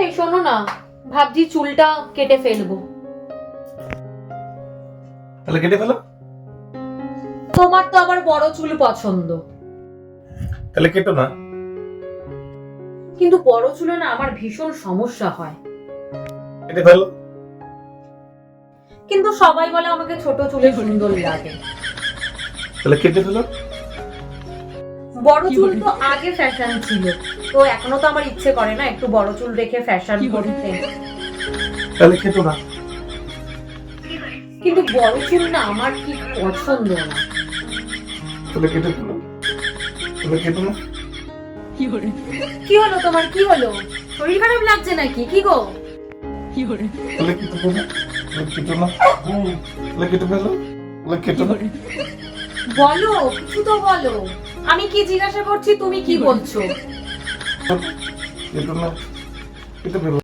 এই শোনো না, ভাবছি চুলটা কেটে ফেলবো। তাহলে কেটে ফেলো। তোমার তো আবার বড় চুল পছন্দ। তাহলে কেটো না। কিন্তু বড় চুলে না আমার ভীষণ সমস্যা হয়। কেটে ফেলো। কিন্তু সবাই বলে আমাকে ছোট চুলে সুন্দর লাগে। তাহলে কেটে ফেলো। বড় চুল তো আগে ফ্যাশন ছিল, তো এখনো তো আমার ইচ্ছে করে না একটু বড় চুল রেখে ফ্যাশন করতে। তাহলে কেটো না। কিন্তু বড় চুল না আমার কি পছন্দ না। তাহলে কেটে ফেলো। তাহলে কেটো না। কি হলো তোমার, কি হলো? শরীর খারাপ লাগছে নাকি? কি গো? তাহলে কেটে ফেলো। তাহলে কেটো না। তাহলে কেটে ফেলো। তাহলে কেটো না। বলো, কিছু তো বলো। আমি কি জিজ্ঞাসা করছি, তুমি কি বলছো? কেটো না। কেটে ফেলো।